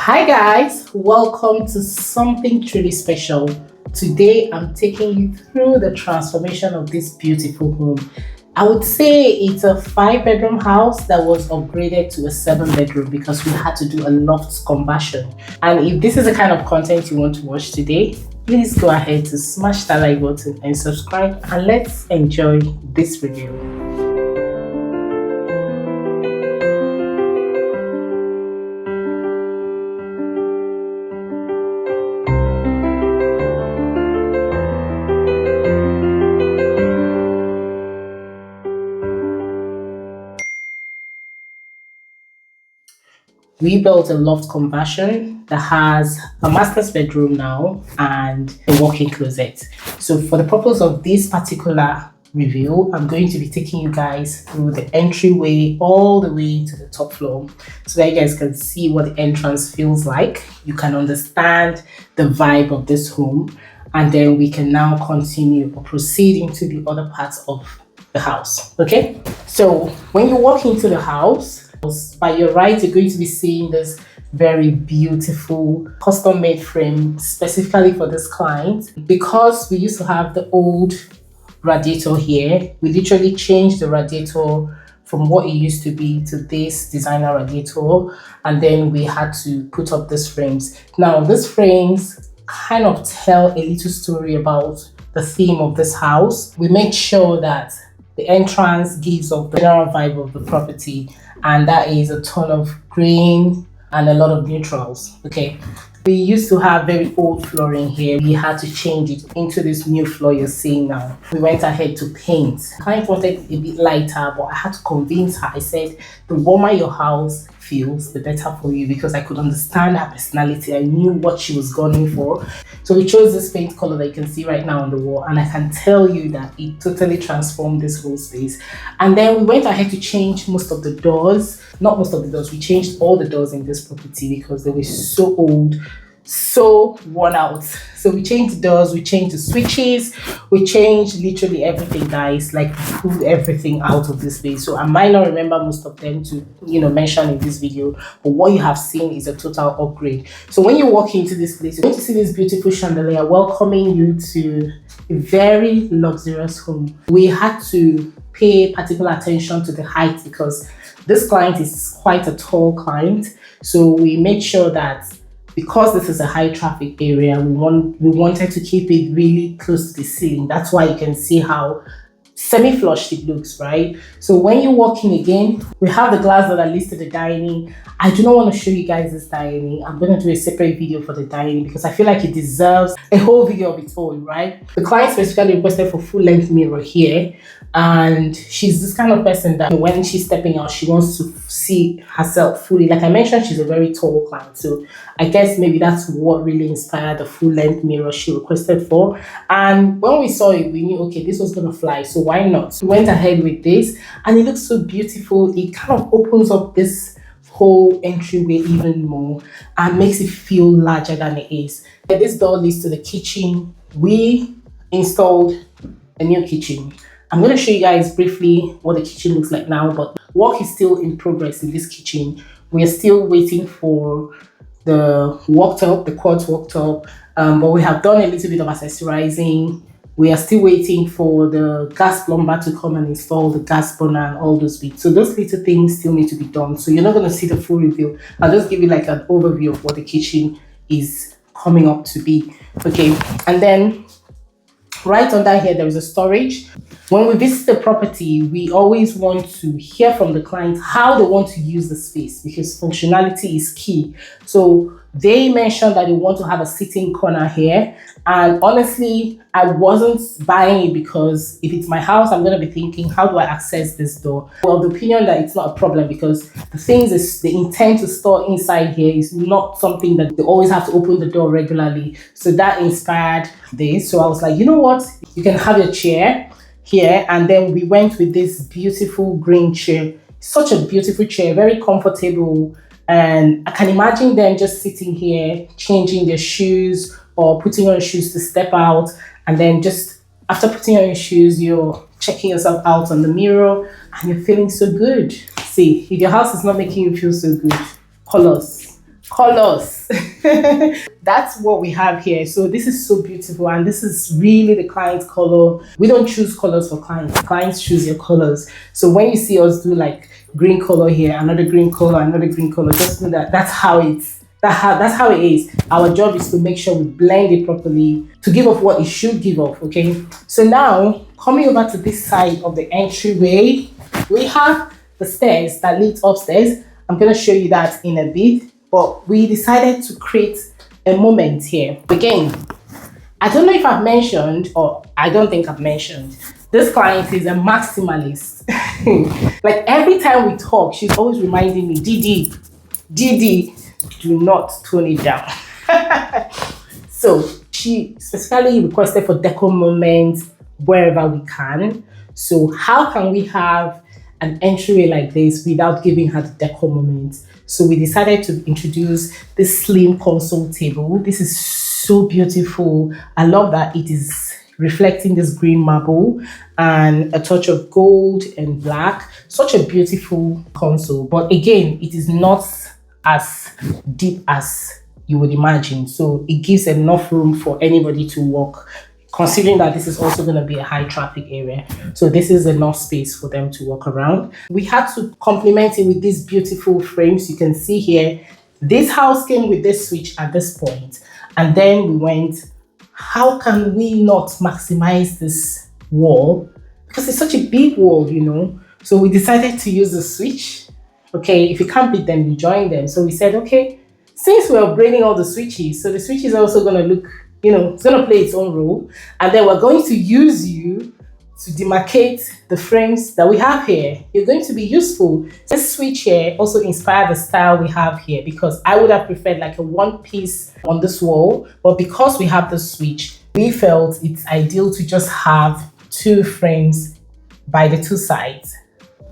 Hi guys, welcome to something truly special. Today I'm taking you through the transformation of this beautiful home. I would say it's a 5-bedroom house that was upgraded to a 7-bedroom because we had to do a loft conversion. And if this is the kind of content you want to watch today, please go ahead to smash that like button and subscribe, and let's enjoy this review. We built a loft conversion that has a master's bedroom now and a walk-in closet. So for the purpose of this particular review, I'm going to be taking you guys through the entryway all the way to the top floor so that you guys can see what the entrance feels like. You can understand the vibe of this home, and then we can now continue or proceed into the other parts of the house. Okay, so when you walk into the house, by your right, you're going to be seeing this very beautiful custom-made frame specifically for this client. Because we used to have the old radiator here, we literally changed the radiator from what it used to be to this designer radiator, and then we had to put up these frames. Now, these frames kind of tell a little story about the theme of this house. We made sure that the entrance gives off the general vibe of the property, and that is a ton of green and a lot of neutrals. Okay, we used to have very old flooring here. We had to change it into this new floor you're seeing now. We went ahead to paint. The client wanted it a bit lighter, but I had to convince her. I said, the warmer your house feels, the better for you, because I could understand her personality. I knew what she was going for. So we chose this paint color that you can see right now on the wall, and I can tell you that it totally transformed this whole space. And then we went ahead to change most of the doors. Not most of the doors, we changed all the doors in this property because they were so old, so worn out. So we changed the doors, we changed the switches, we changed literally everything, guys. Like, we pulled everything out of this space. So I might not remember most of them to mention in this video, but what you have seen is a total upgrade. So when you walk into this place, you're going to see this beautiful chandelier welcoming you to a very luxurious home. We had to pay particular attention to the height because this client is quite a tall client. So we made sure that because this is a high traffic area, we wanted to keep it really close to the ceiling. That's why you can see how semi-flushed it looks, right? So when you walk in again, we have the glass that leads to the dining. I do not want to show you guys this dining. I'm going to do a separate video for the dining because I feel like it deserves a whole video of its own, right? The client specifically requested for full-length mirror here, and she's this kind of person that when she's stepping out, she wants to see herself fully. Like I mentioned, she's a very tall client, so I guess maybe that's what really inspired the full-length mirror she requested for. And when we saw it, we knew, okay, this was going to fly, so why not? We went ahead with this, and it looks so beautiful. It kind of opens up this whole entryway even more and makes it feel larger than it is. This door leads to the kitchen. We installed a new kitchen. I'm going to show you guys briefly what the kitchen looks like now, but work is still in progress in this kitchen. We are still waiting for the worktop, the quartz worktop, but we have done a little bit of accessorizing. We are still waiting for the gas plumber to come and install the gas burner and all those bits. So those little things still need to be done. So you're not going to see the full review. I'll just give you like an overview of what the kitchen is coming up to be. Okay, and then right under here, there is a storage. When we visit the property, we always want to hear from the client how they want to use the space because functionality is key. So they mentioned that they want to have a sitting corner here. And honestly, I wasn't buying it because if it's my house, I'm going to be thinking, how do I access this door? Well, the opinion that it's not a problem because the things is the intent to store inside here is not something that they always have to open the door regularly. So that inspired this. So I was like, you know what? You can have your chair here. And then we went with this beautiful green chair. Such a beautiful chair, very comfortable. And I can imagine them just sitting here, changing their shoes or putting on shoes to step out. And then just after putting on your shoes, you're checking yourself out on the mirror and you're feeling so good. See, if your house is not making you feel so good, call us. colors. That's what we have here. So this is so beautiful, and this is really the client's color. We don't choose colors for clients choose your colors. So when you see us do like green color here, another green color, another green color, just know that that's how it is. Our job is to make sure we blend it properly to give off what it should give off. Okay, so now coming over to this side of the entryway, we have the stairs that lead upstairs. I'm going to show you that in a bit, but we decided to create a moment here. Again, I don't know if I've mentioned, or I don't think I've mentioned, this client is a maximalist. Like every time we talk, she's always reminding me, Didi, do not tone it down. So she specifically requested for deco moments wherever we can. So how can we have an entryway like this without giving her the deco moment? So we decided to introduce this slim console table. This is so beautiful. I love that it is reflecting this green marble and a touch of gold and black. Such a beautiful console, but again, it is not as deep as you would imagine. So it gives enough room for anybody to walk, considering that this is also going to be a high traffic area. So this is enough space for them to walk around. We had to complement it with these beautiful frames. You can see here, this house came with this switch at this point. And then we went, how can we not maximize this wall? Because it's such a big wall, you know. So we decided to use the switch. Okay, if you can't beat them, you join them. So we said, okay, since we're upgrading all the switches, so the switch is also going to look, you know, it's going to play its own role. And then we're going to use you to demarcate the frames that we have here. You're going to be useful. This switch here also inspired the style we have here, because I would have preferred like a one piece on this wall. But because we have the switch, we felt it's ideal to just have two frames by the two sides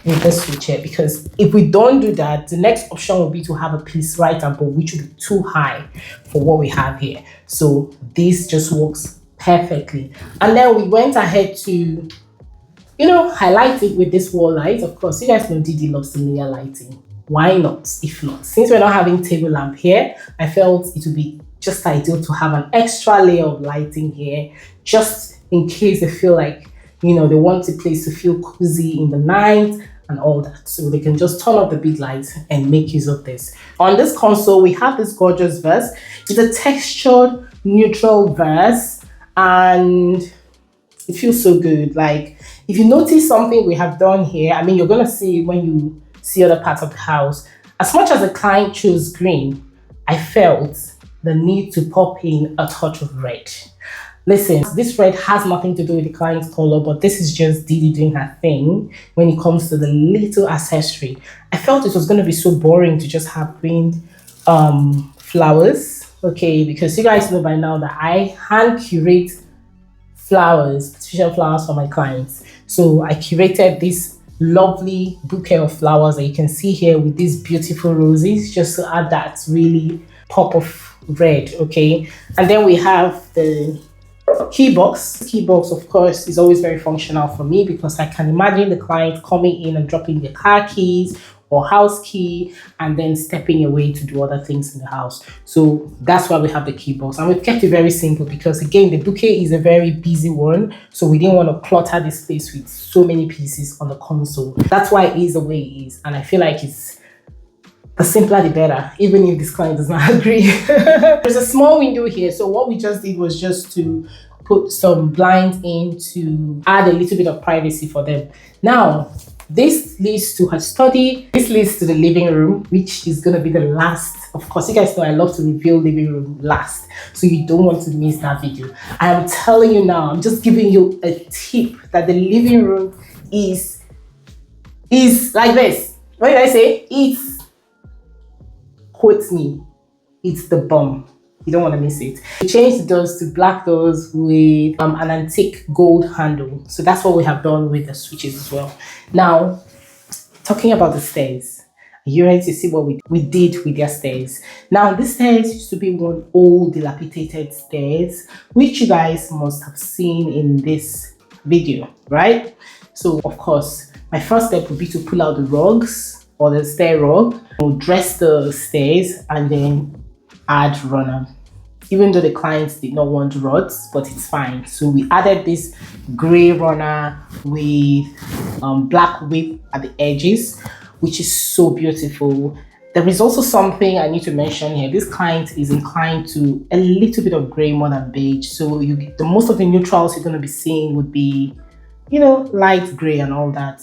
with the switch here, because if we don't do that, the next option will be to have a piece right above, which would be too high for what we have here. So this just works perfectly. And then we went ahead to, you know, highlight it with this wall light. Of course, you guys know Didi loves the linear lighting. Why not? If not, since we're not having table lamp here, I felt it would be just ideal to have an extra layer of lighting here, just in case they feel like, you know, they want the place to feel cozy in the night and all that. So they can just turn off the big lights and make use of this. On this console, we have this gorgeous vase. It's a textured, neutral vase, and it feels so good. Like, if you notice something we have done here, I mean, you're gonna see when you see other parts of the house. As much as the client chose green, I felt the need to pop in a touch of red. Listen, this red has nothing to do with the client's color, but this is just Didi doing her thing when it comes to the little accessory. I felt it was going to be so boring to just have green flowers, okay, because you guys know by now that I hand curate flowers, artificial flowers for my clients. So I curated this lovely bouquet of flowers that you can see here with these beautiful roses, just to add that really pop of red, okay. And then we have the key box. Key box, of course, is always very functional for me, because I can imagine the client coming in and dropping their car keys or house key and then stepping away to do other things in the house. So that's why we have the key box, and we've kept it very simple because, again, the bouquet is a very busy one, so we didn't want to clutter this place with so many pieces on the console. That's why it is the way it is, and I feel like it's the simpler the better, even if this client does not agree. There's a small window here, so what we just did was just to put some blinds in to add a little bit of privacy for them. Now, this leads to her study. This leads to the living room, which is going to be the last. Of course, you guys know I love to reveal living room last, so you don't want to miss that video. I am telling you now, I'm just giving you a tip that the living room is like this. What did I say? Quote me, it's the bomb. You don't want to miss it. We changed the doors to black doors with an antique gold handle. So that's what we have done with the switches as well. Now, talking about the stairs, are you ready to see what we did with their stairs? Now, this stairs used to be one old dilapidated stairs, which you guys must have seen in this video, right? So, of course, my first step would be to pull out the rugs. or the stair rug. We'll dress the stairs and then add runner. Even though the clients did not want rods, but it's fine. So we added this gray runner with black whip at the edges, which is so beautiful. There is also something I need to mention here. This client is inclined to a little bit of gray more than beige. So the most of the neutrals you're going to be seeing would be, light gray and all that.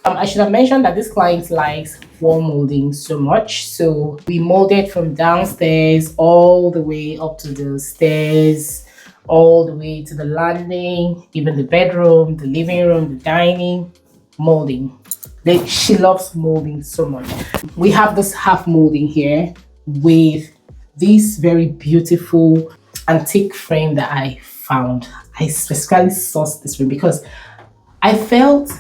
I should have mentioned that this client likes wall molding so much. So we molded from downstairs all the way up to the stairs, all the way to the landing, even the bedroom, the living room, the dining, molding. She loves molding so much. We have this half molding here with this very beautiful antique frame that I found. I specifically sourced this frame because I felt,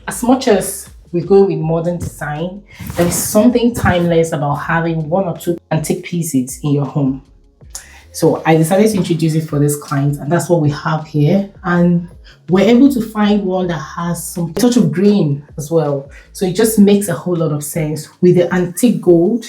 as much as we're going with modern design, there is something timeless about having one or two antique pieces in your home. So I decided to introduce it for this client, and that's what we have here. And we're able to find one that has some touch of green as well. So it just makes a whole lot of sense with the antique gold.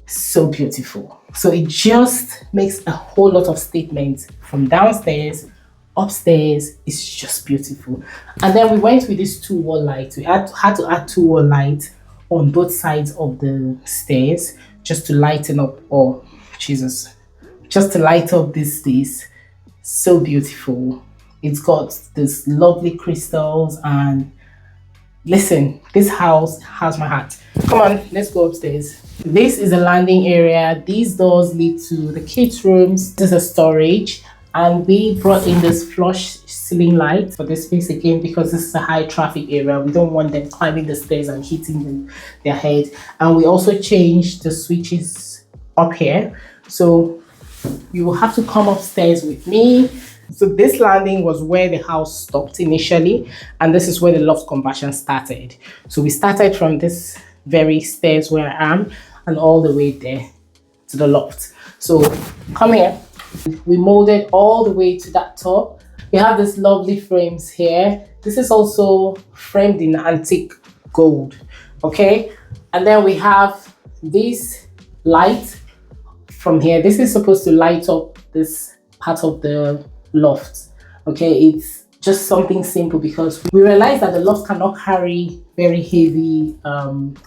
So beautiful. So it just makes a whole lot of statements from downstairs. Upstairs is just beautiful. And then we went with these two wall lights. We had to add two wall lights on both sides of the stairs just to lighten up, just to light up this space. So beautiful. It's got this lovely crystals, and listen, this house has my heart. Come on, let's go upstairs. This is a landing area. These doors lead to the kids' rooms. This is a storage. And we brought in this flush ceiling light for this space again because this is a high traffic area. We don't want them climbing the stairs and hitting their head. And we also changed the switches up here. So you will have to come upstairs with me. So this landing was where the house stopped initially. And this is where the loft conversion started. So we started from this very stairs where I am and all the way there to the loft. So come here. We molded all the way to that top. We have these lovely frames here. This is also framed in antique gold, okay? And then we have this light from here. This is supposed to light up this part of the loft, okay? It's just something simple because we realized that the loft cannot carry very heavy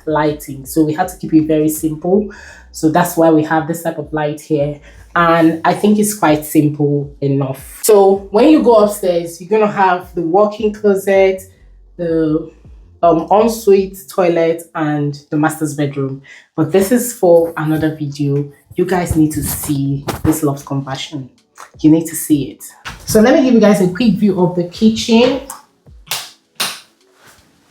lighting, so we had to keep it very simple. So that's why we have this type of light here. And I think it's quite simple enough. So when you go upstairs, you're gonna have the walk-in closet, the ensuite toilet, and the master's bedroom. But this is for another video. You guys need to see this loft conversion. You need to see it. So let me give you guys a quick view of the kitchen.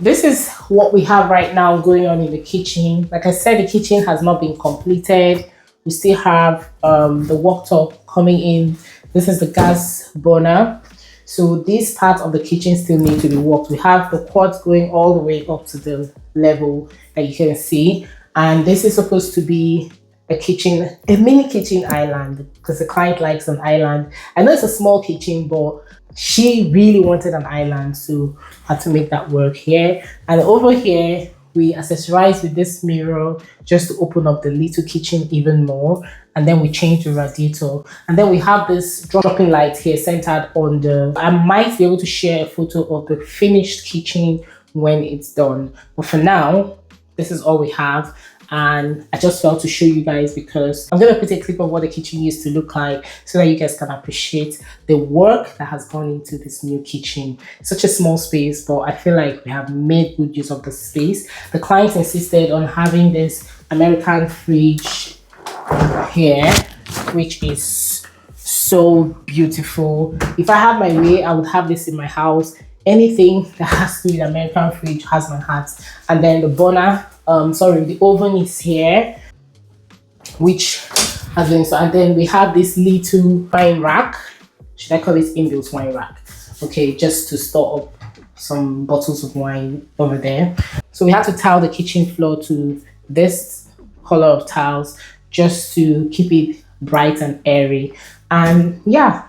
This is what we have right now going on in the kitchen. Like I said, the kitchen has not been completed. We still have the worktop coming in. This is the gas burner. So this part of the kitchen still needs to be worked. We have the quartz going all the way up to the level that you can see. And this is supposed to be a kitchen, a mini kitchen island, because the client likes an island. I know it's a small kitchen, but she really wanted an island, so had to make that work here. And over here, we accessorized with this mirror just to open up the little kitchen even more. And then we changed the radiator. And then we have this dropping light here centered on I might be able to share a photo of the finished kitchen when it's done. But for now, this is all we have. And I just felt to show you guys because I'm going to put a clip of what the kitchen used to look like so that you guys can appreciate the work that has gone into this new kitchen. Such a small space, but I feel like we have made good use of the space. The client insisted on having this American fridge here, which is so beautiful. If I had my way, I would have this in my house. Anything that has to do with American fridge has my heart. And then the burner, the oven is here, which has been, and then we have this little wine rack. Should I call it inbuilt wine rack? Okay, just to store up some bottles of wine over there. So we had to tile the kitchen floor to this color of tiles just to keep it bright and airy. And yeah,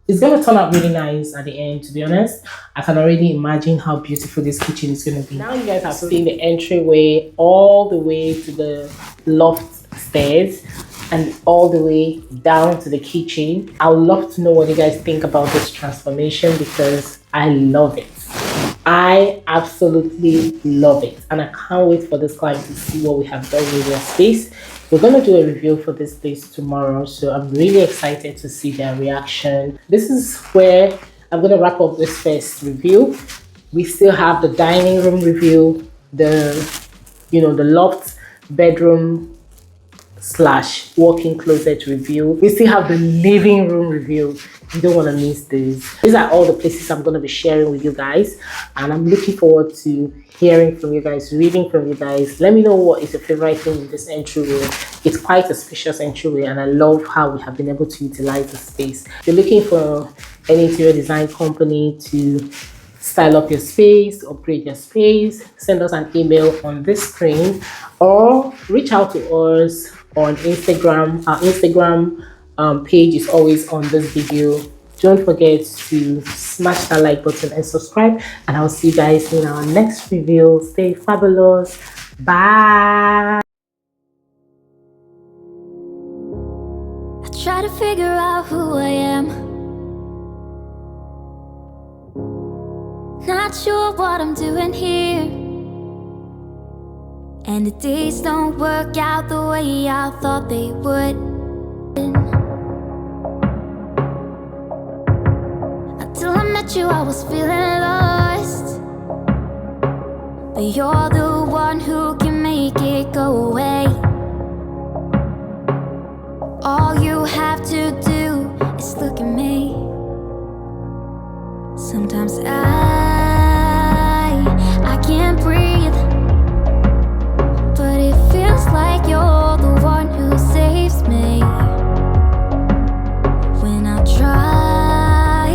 It's going to turn out really nice at the end, to be honest. I can already imagine how beautiful this kitchen is going to be. Now you guys have seen the entryway all the way to the loft stairs and all the way down to the kitchen. I would love to know what you guys think about this transformation because I love it. I absolutely love it, and I can't wait for this client to see what we have done with their space. We're going to do a review for this place tomorrow, so I'm really excited to see their reaction. This is where I'm going to wrap up this first review. We still have the dining room review, the loft bedroom slash walk-in closet review. We still have the living room review. You don't want to miss this. These are all the places I'm going to be sharing with you guys, and I'm looking forward to hearing from you guys, reading from you guys. Let me know what is your favorite thing in this entryway. It's quite a spacious entryway, and I love how we have been able to utilize the space. If you're looking for an interior design company to style up your space, upgrade your space, send us an email on this screen or reach out to us on Instagram. Our Instagram page is always on this video. Don't forget to smash that like button and subscribe, and I'll see you guys in our next review. Stay fabulous. Bye. I try to figure out who I am. Not sure what I'm doing here, and the days don't work out the way I thought they would. Until I met you, I was feeling lost, but you're the one who can make it go away. All you have to do is look at me. Sometimes I can't breathe, but it feels like you're the one who saves me. When I try,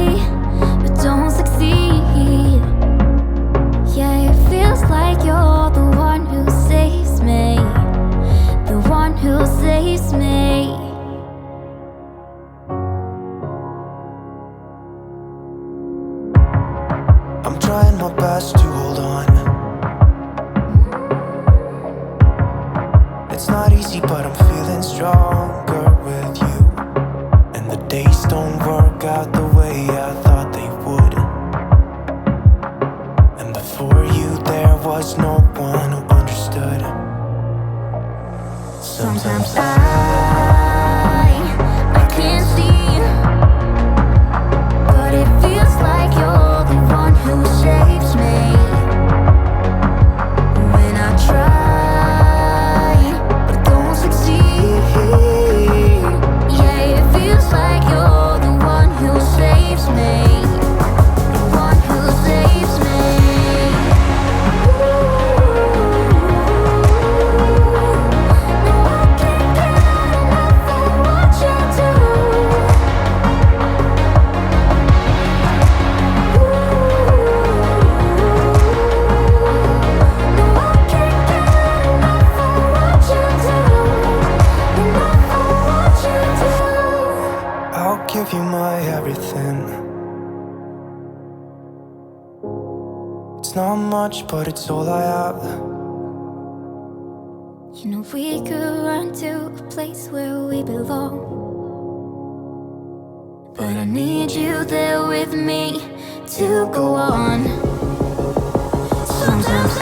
but don't succeed. Yeah, it feels like you're the one who saves me. The one who saves me. I'm trying my best to hold on. It's not easy, but I'm feeling stronger with you. And the days don't work out the way I thought they would. And before you there was no one who understood. Sometimes I can't see, but it feels like you're the one who saves me. When I try, but don't succeed. Yeah, it feels like you're the one who saves me. The one who saves me. No, I can't get enough of what you do. No, I can't get enough of what you do. Enough of what you do. I'll give you my everything. It's not much, but it's all I have. You know we could run to a place where we belong, but I need you there with me to go on. Sometimes